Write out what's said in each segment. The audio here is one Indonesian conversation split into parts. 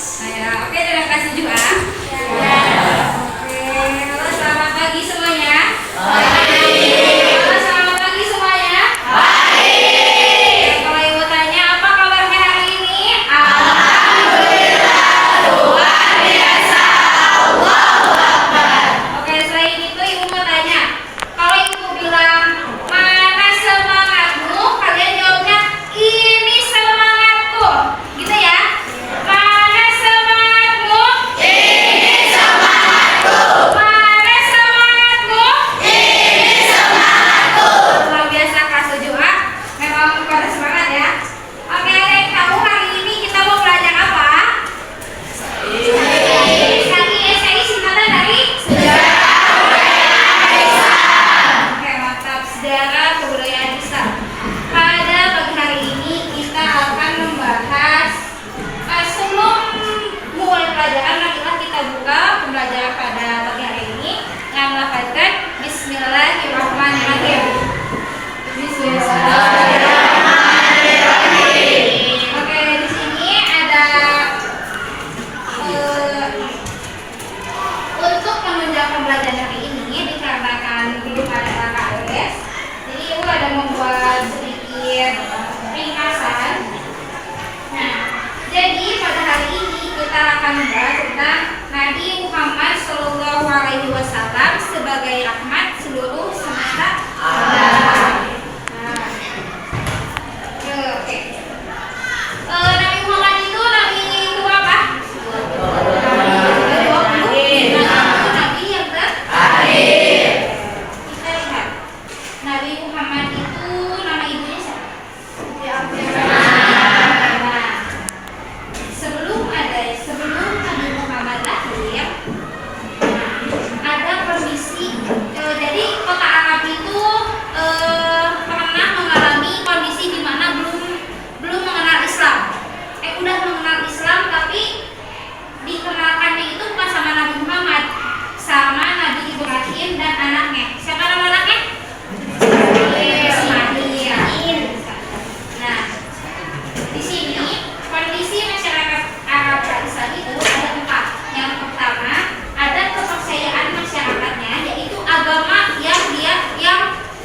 Nah ya, oke, terima kasih juga. Ya. Oke, halo, selamat pagi semuanya. Halo, selamat pagi semuanya. Ya, kalau ibu tanya apa kabarnya hari ini? Oke, selain itu ibu mau tanya, kalau ibu bilang mana semangatmu, kalian jawabnya ini semangatku, gitu ya? Mana semangatmu? Ini semangatku. Mana semangatmu? Ini semangatku. Luar biasa kelas 7A, memang pada semangat ya. Oke, ada yang tahu hari ini kita mau belajar apa? SAI singkatan dari Oke, mantap. Sejarah kebudayaan Islam. Pada pagi hari ini kita akan membahas sebelum mulai pelajaran, marilah kita buka pembelajaran pada pagi hari ini dengan melafazkan Bismillahirrahmanirrahim. Bismillahirrahmanirrahim. Oke, di sini ada untuk menunjang pembelajaran hari ini dikarenakan belum ada KKS, jadi ibu ada membuat sedikit ringkasan. Nah, jadi pada hari ini kita akan membahas tentang Nabi Muhammad SAW sebagai rahmat seluruh semesta alam. Nah, oke. Nabi Muhammad itu nabi apa? Nabi yang terakhir. Kita lihat, Nabi Muhammad itu nama ibunya siapa? Nah, sebelum Nabi Muhammad lahir, ada permisi. Jadi kota Arab itu pernah mengalami kondisi di mana belum mengenal Islam. Udah mengenal Islam tapi dikenalkannya itu bukan sama Nabi Muhammad, sama Nabi Ibrahim dan anaknya. Siapa nama anaknya? Ismail. Nah, di sini kondisi masyarakat Arab Islam itu ada 4. Yang pertama, ada kepercayaan masyarakatnya, yaitu agama yang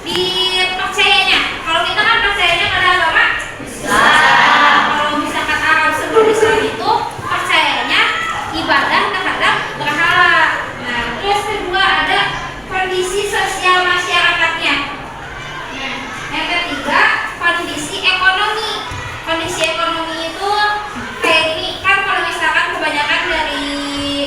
dipercayanya. Kalau kita kan percayanya pada agama Islam. Kalau misalkan Arab sebelum Islam itu percayanya ibadah terhadap berhala. Nah, terus kedua ada kondisi sosial masyarakatnya. Nah, yang ketiga kondisi ekonomi. Kondisi ekonomi itu kayak gini kan, kalau misalkan kebanyakan dari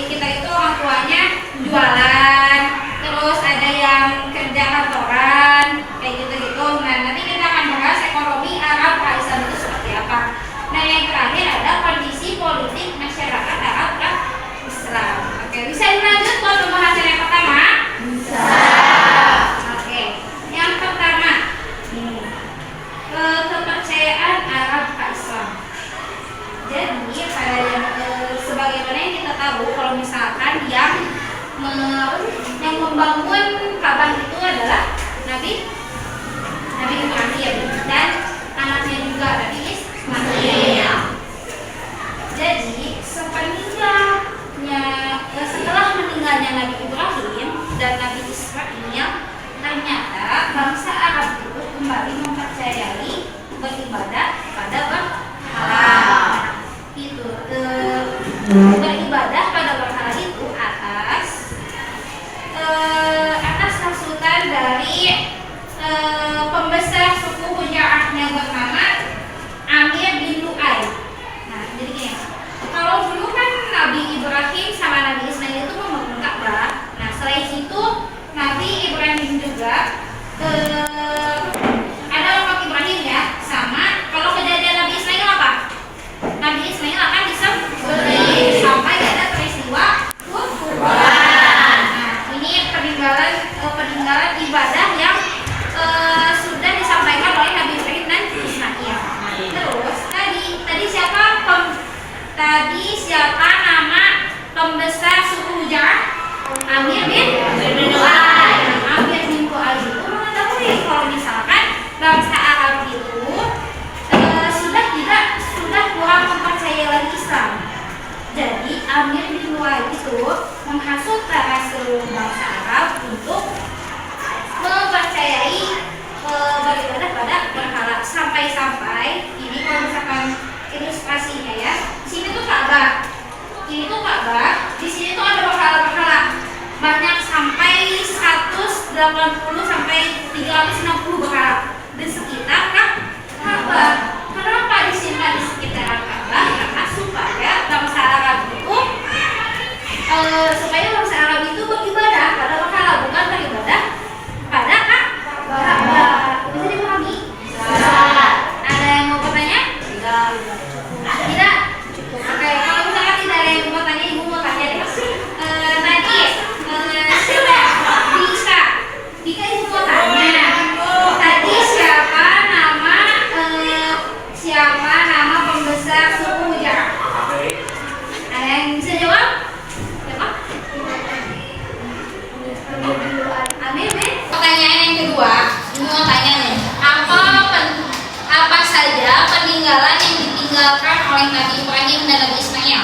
kita itu orang tuanya jualan, terus ada yang kerja kantoran, kayak gitu-gitu. Nah, nanti kita akan bahas ekonomi Arab Islam itu seperti apa. Nah, yang terakhir ada kondisi politik masyarakat Arab Islam. Oke, bisa dilanjut buat pembahasan yang pertama? Bisa. Oke, yang pertama kepercayaan Arab Islam. Jadi pada sebagaimana yang kita tahu, kalau misalkan yang membangun Ka'bah itu adalah Nabi Ibrahim dan anaknya juga Nabi Ismail. Jadi setelah meninggalnya Nabi Ibrahim dan Nabi Ismail, ternyata bangsa Arab itu kembali mempercayai beribadah pada berhala. Itu beribadah pada berhala itu atas hasutan dari pembesar suku Huja'ah yang bernama Amir bin Lu'ay. Nah, jadi gini, kalau dulu kan Nabi Ibrahim sama Nabi Ismail itu membangun Ka'bah. Nah, selain itu Nabi Ibrahim juga ada lambang Ibrahim ya, sama kalau kejadian Nabi Ismail apa? Nabi Ismail akan disembelih sampai ada peristiwa kurban. Nah, ini peninggalan ibadah yang sudah disampaikan oleh Nabi Ibrahim dan Ismail. Terus tadi siapa nama pembesar suku Huja'ah? Amir bin Lu'ay. Amir bin Lu'ay itu mengetahui kalau misalkan bangsa Arab itu sudah kurang mempercayai lagi Islam. Jadi Amir bin Wa'il itu menghasut para seluruh bangsa Arab untuk mempercayai beribadah pada berhala, sampai-sampai ini kalau misalkan ilustrasinya ya, di sini tuh Ka'bah, ini tuh Ka'bah, di sini tuh ada berhala-berhala banyak sampai 180 sampai 360 berhala di sekitar Ka'bah. Kenapa disimpan di sekitar Ka'bah? Karena supaya bangsa Arab itu beribadah pada berhala, bukan beribadah pada Ka'bah. Bisa dipahami? Bisa. Ada yang mau bertanya? Tidak. Tidak? Oke, kalau misalkan tidak ada yang mau bertanya, ibu mau tanya deh. Tadi siapa? Dika ibu mau tanya. Tadi siapa nama pembesar suku Hujairah? Ada yang bisa jawab? Siapa? Amin. Pertanyaan yang kedua, ini mau tanya nih, apa saja peninggalan yang ditinggalkan oleh Nabi Ibrahim dan Nabi Ismail?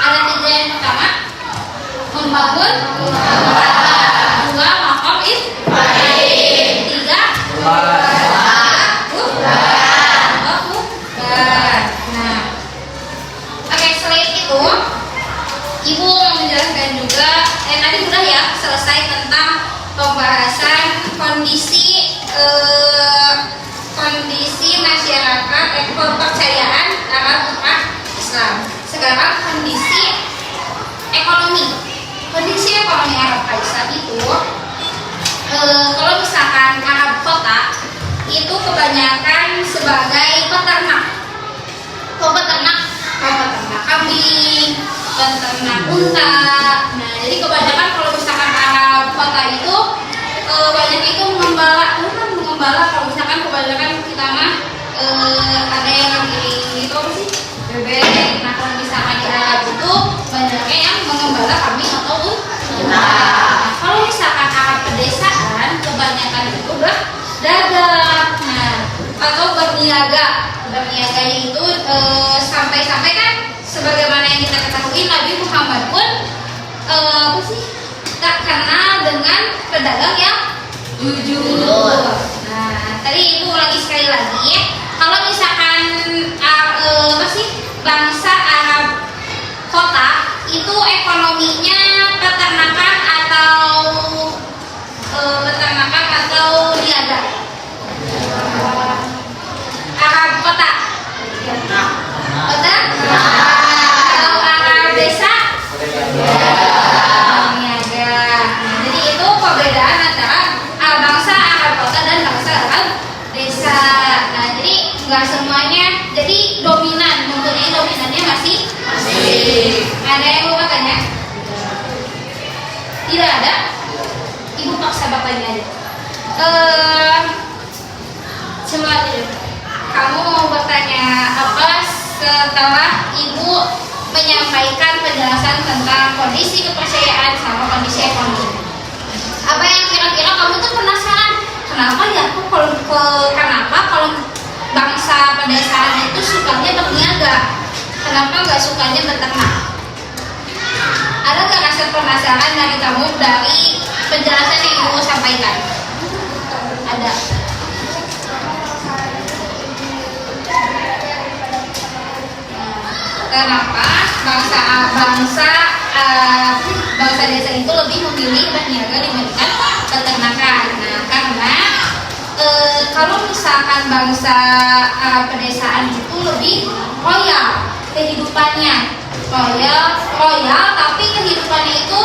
Ada 3 yang pertama, membangun dua makam Ibrahim, 3 Nah, oke, selain itu ibu mau menjelaskan juga, tadi udah ya selesai tentang pembahasan kondisi masyarakat kepercayaan Arab umat Islam. Sekarang kondisi ekonomi Arab Islam itu kalau misalkan Arab kota itu kebanyakan sebagai peternak kambing, peternak unta. Nah, jadi kebanyakan kalau misalkan Arab kota itu banyak itu mengembala. Kalau misalkan kebanyakan kita mah ada yang ngambil itu apa sih? Bebek. Nah, kalau misalkan di Arab itu banyaknya yang mengembala kambing atau unta. Kalau misalkan Arab pedesaan kebanyakan itu berdagang. Nah, atau berniaga. Berniaganya itu sampai-sampai kan sebagaimana yang kita ketahui Nabi Muhammad pun tak kenal dengan pedagang yang jujur. Nah, tadi ibu lagi sekali lagi ya, kalau misalkan bangsa Arab kota itu ekonominya peternakan atau niaga. Arab kota. Kalau Arab desa niaga. Nah, jadi itu perbedaan antara bangsa Arab kota dan bangsa Arab desa. Nah, jadi nggak semuanya jadi dominan, mempunyai dominannya masih. Ada yang mau bertanya? Tidak ada? Ibu paksa bapaknya aja. Coba kamu mau bertanya apa setelah ibu menyampaikan penjelasan tentang kondisi kepercayaan sama kondisi ekonomi? Apa yang kira-kira kamu tuh penasaran? Kenapa kalau bangsa pedesaan itu sukanya berniaga? Kenapa nggak sukanya beternak? Ada nggak rasa penasaran dari kamu dari penjelasan yang ibu sampaikan? Ada. Kenapa bangsa desa itu lebih memilih berniaga dibandingkan peternakan? Nah, karena kalau misalkan bangsa pedesaan itu lebih royal kehidupannya, royal tapi kehidupannya itu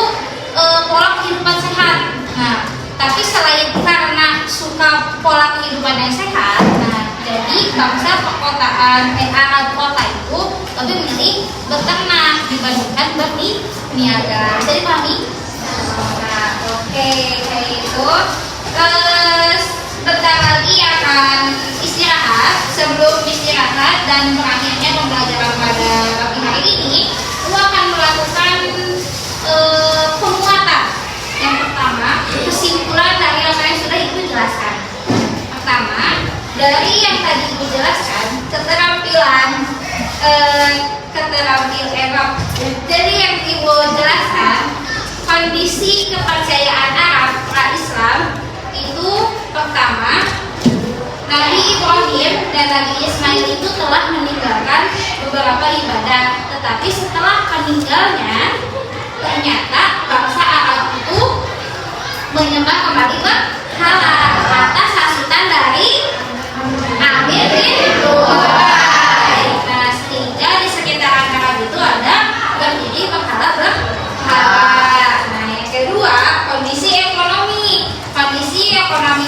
pola kehidupan sehat. Nah, tapi selain karena suka pola kehidupan yang sehat, nah jadi bangsa perkotaan Arab kota itu lebih memilih beternak dibandingkan berniaga. Bisa dipahami? Nah, oke, kayak itu. Bentar lagi akan istirahat. Sebelum istirahat dan berakhirnya pembelajaran pada pagi hari ini, aku akan melakukan penguatan. Yang pertama, kesimpulan dari apa yang sudah Ibu jelaskan. Pertama, dari yang tadi Ibu jelaskan, keterampilan. Jadi yang kondisi kepercayaan Arab Islam itu pertama, Nabi Ibrahim dan Nabi Ismail itu telah meninggalkan beberapa ibadah, tetapi setelah meninggalnya ternyata bangsa Arab itu menyembah kembali berhala atas hasutan dari Amir bin Luhai. Nah, sehingga di sekitaran Arab itu ada berdiri berhala. Nah, yang kedua, kondisi ekonomi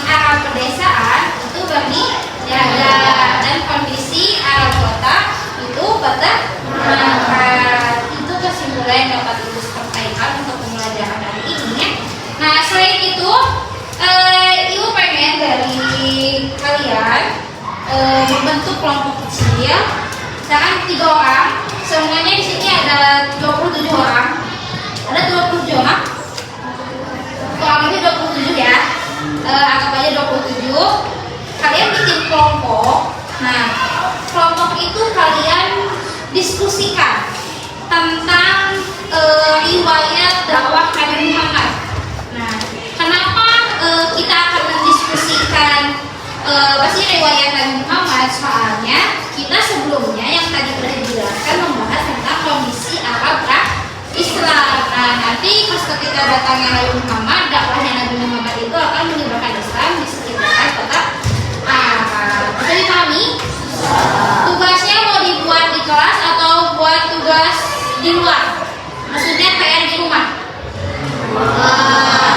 Arab pedesaan itu berniaga, dan kondisi Arab kota itu bermasyarakat. Itu kesimpulan yang dapat Ibu sampaikan untuk pembelajaran hari ini ya. Nah, selain itu Ibu pengen dari kalian membentuk kelompok kecil. Misalkan 3 orang, semuanya di sini ada 27 orang. Ada 27 orang. Kurang lebih 27 ya. Anggap aja 27. Kalian bikin kelompok. Nah, kelompok itu kalian diskusikan tentang riwayat dakwah Nabi Muhammad. Nah, kenapa kita akan mendiskusikan pasti riwayat Nabi Muhammad? Soalnya kita sebelumnya yang tadi sudah dijelaskan membahas tentang kondisi Arab Islam. Nah, nanti pas kita datangnya Nabi Muhammad, dakwahnya Nabi Muhammad itu akan menyebarkan Islam di sekitar kota Arab. Bisa dipahami? Tugasnya mau dibuat di kelas atau buat tugas di luar? Maksudnya kayak di rumah.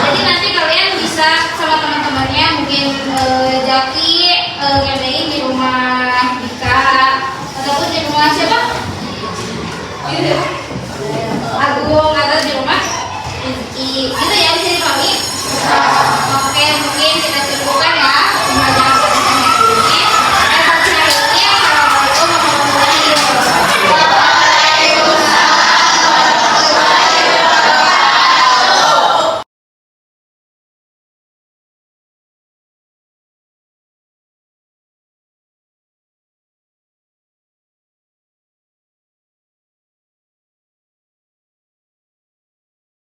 Jadi nanti kalian bisa sama teman-temannya, mungkin Jaki ngadain di rumah Dika ataupun di rumah siapa? Agung atau di rumah Rizky, gitu ya.